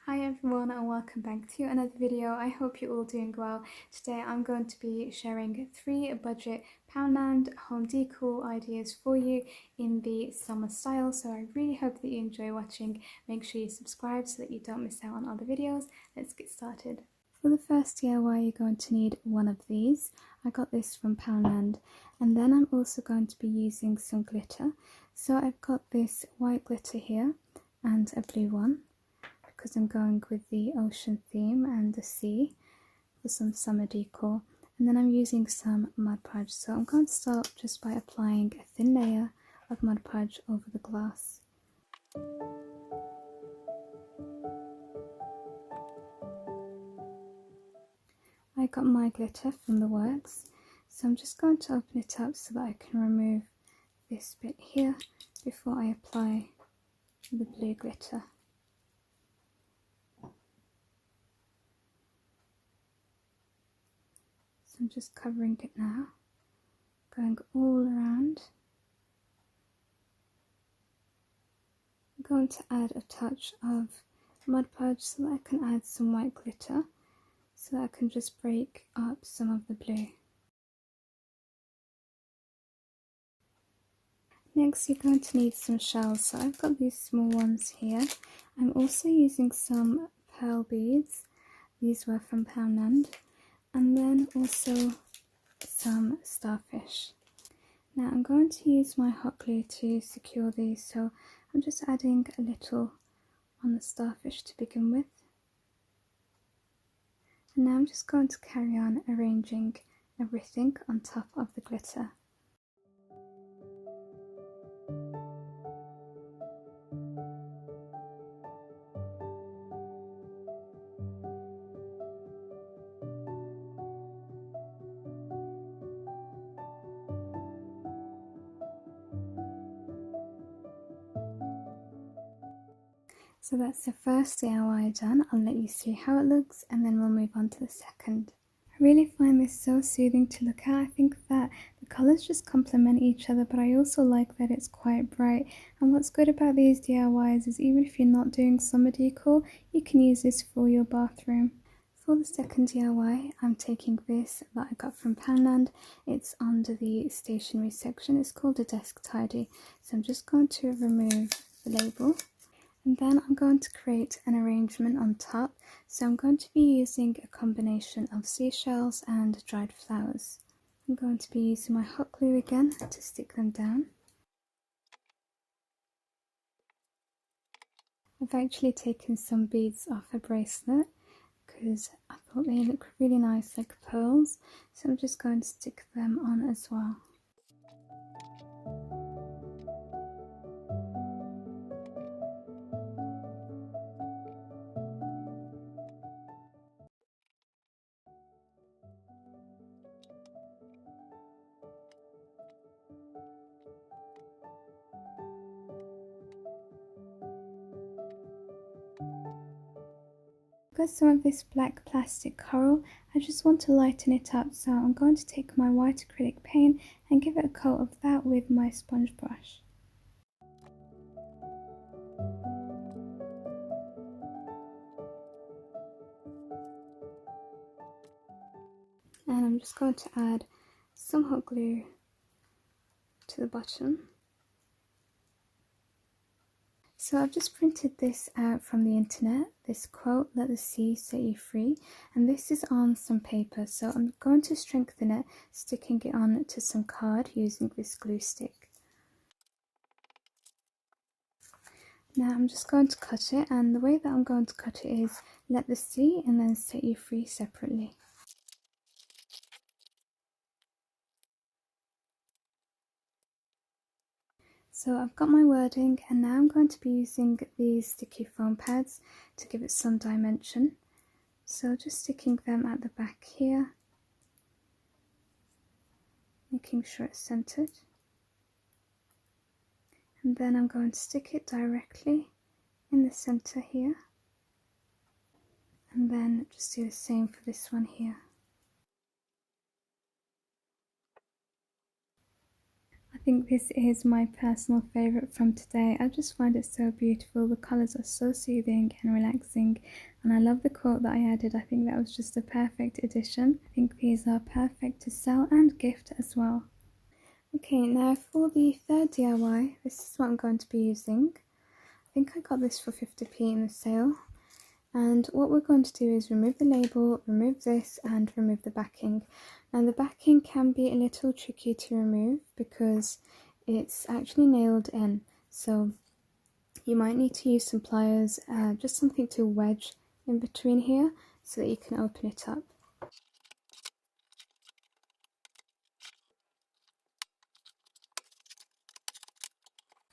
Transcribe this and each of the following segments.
Hi everyone and welcome back to another video. I hope you're all doing well. Today I'm going to be sharing 3 budget Poundland home decor ideas for you in the summer style. So I really hope that you enjoy watching. Make sure you subscribe so that you don't miss out on other videos. Let's get started. For the first DIY you're going to need one of these. I got this from Poundland, and then I'm also going to be using some glitter. So I've got this white glitter here and a blue one, because I'm going with the ocean theme and the sea for some summer decor. And then I'm using some Mod Podge, so I'm going to start just by applying a thin layer of Mod Podge over the glass. I got my glitter from the works, so I'm just going to open it up so that I can remove this bit here before I apply the blue glitter. So I'm just covering it now, going all around. I'm going to add a touch of Mod Podge so that I can add some white glitter, so that I can just break up some of the blue. Next you're going to need some shells, so I've got these small ones here. I'm also using some pearl beads, these were from Poundland, and then also some starfish. Now I'm going to use my hot glue to secure these, so I'm just adding a little on the starfish to begin with. And now I'm just going to carry on arranging everything on top of the glitter. So that's the first DIY done. I'll let you see how it looks and then we'll move on to the second. I really find this so soothing to look at. I think that the colours just complement each other, but I also like that it's quite bright. And what's good about these DIYs is even if you're not doing summer decor, you can use this for your bathroom. For the second DIY, I'm taking this that I got from Poundland. It's under the stationery section. It's called a desk tidy. So I'm just going to remove the label. And then I'm going to create an arrangement on top, so I'm going to be using a combination of seashells and dried flowers. I'm going to be using my hot glue again to stick them down. I've actually taken some beads off a bracelet because I thought they look really nice like pearls, so I'm just going to stick them on as well. Got some of this black plastic coral. I just want to lighten it up, so I'm going to take my white acrylic paint and give it a coat of that with my sponge brush. And I'm just going to add some hot glue to the bottom. So I've just printed this out from the internet, this quote, "Let the sea set you free," and this is on some paper, so I'm going to strengthen it, sticking it on to some card using this glue stick. Now I'm just going to cut it, and the way that I'm going to cut it is "Let the sea" and then "Set you free" separately. So I've got my wording, and now I'm going to be using these sticky foam pads to give it some dimension. So just sticking them at the back here, making sure it's centered. And then I'm going to stick it directly in the center here. And then just do the same for this one here. I think this is my personal favourite from today. I just find it so beautiful. The colours are so soothing and relaxing, and I love the quote that I added. I think that was just a perfect addition. I think these are perfect to sell and gift as well. Okay, now for the third DIY, this is what I'm going to be using. I think I got this for 50p in the sale. And what we're going to do is remove the label, remove this, and remove the backing. Now the backing can be a little tricky to remove because it's actually nailed in, so you might need to use some pliers, just something to wedge in between here so that you can open it up.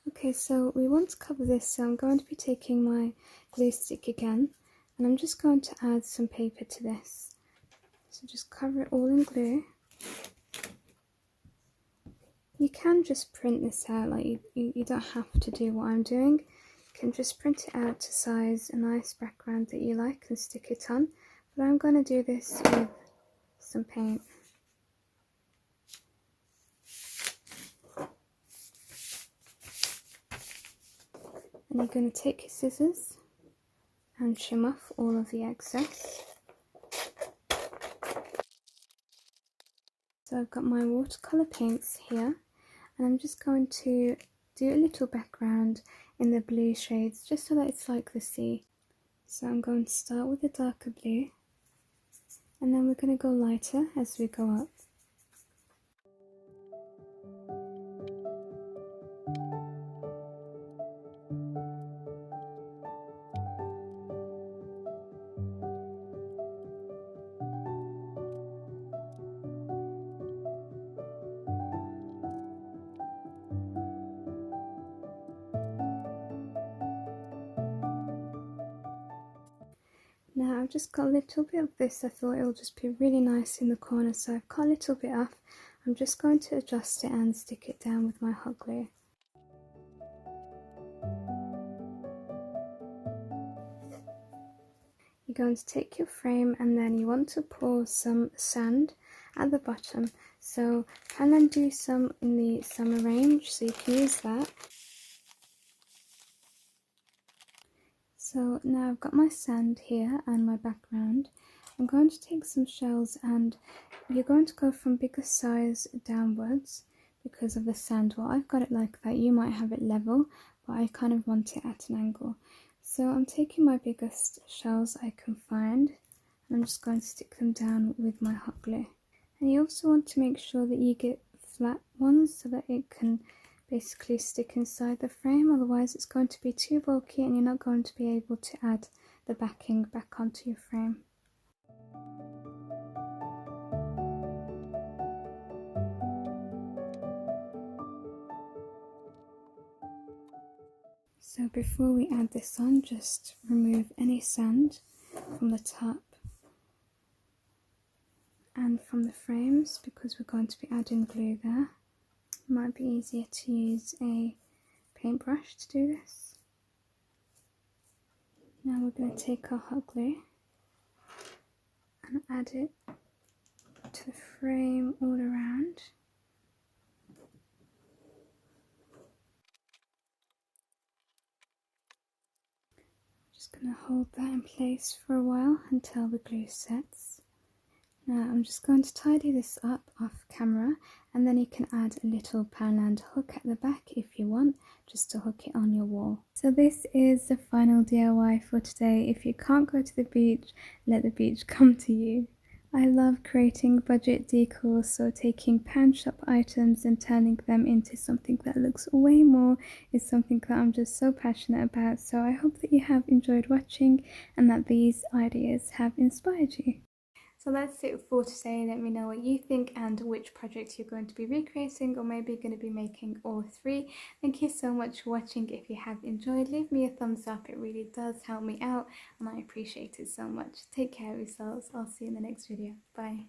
Okay, so we want to cover this, so I'm going to be taking my glue stick again, and I'm just going to add some paper to this. So just cover it all in glue. You can just print this out, like you don't have to do what I'm doing. You can just print it out to size a nice background that you like and stick it on. But I'm going to do this with some paint. And you're going to take your scissors and trim off all of the excess. So I've got my watercolour paints here, and I'm just going to do a little background in the blue shades just so that it's like the sea. So I'm going to start with the darker blue, and then we're going to go lighter as we go up. Now I've just got a little bit of this. I thought it will just be really nice in the corner, so I've cut a little bit off. I'm just going to adjust it and stick it down with my hot glue. You're going to take your frame, and then you want to pour some sand at the bottom. So Poundland do some in the summer range, so you can use that. So now I've got my sand here and my background. I'm going to take some shells, and you're going to go from biggest size downwards because of the sand. Well, I've got it like that. You might have it level, but I kind of want it at an angle. So I'm taking my biggest shells I can find, and I'm just going to stick them down with my hot glue. And you also want to make sure that you get flat ones so that it can basically stick inside the frame, otherwise it's going to be too bulky and you're not going to be able to add the backing back onto your frame. So before we add this on, just remove any sand from the top and from the frames because we're going to be adding glue there. It might be easier to use a paintbrush to do this. Now we're going to take our hot glue and add it to the frame all around. Just going to hold that in place for a while until the glue sets. Now I'm just going to tidy this up off camera, and then you can add a little Poundland hook at the back if you want, just to hook it on your wall. So this is the final DIY for today. If you can't go to the beach, let the beach come to you. I love creating budget decor, so taking pound shop items and turning them into something that looks way more is something that I'm just so passionate about. So I hope that you have enjoyed watching and that these ideas have inspired you. So that's it for today. Let me know what you think and which projects you're going to be recreating, or maybe going to be making all three. Thank you so much for watching. If you have enjoyed, leave me a thumbs up. It really does help me out and I appreciate it so much. Take care of yourselves. I'll see you in the next video. Bye.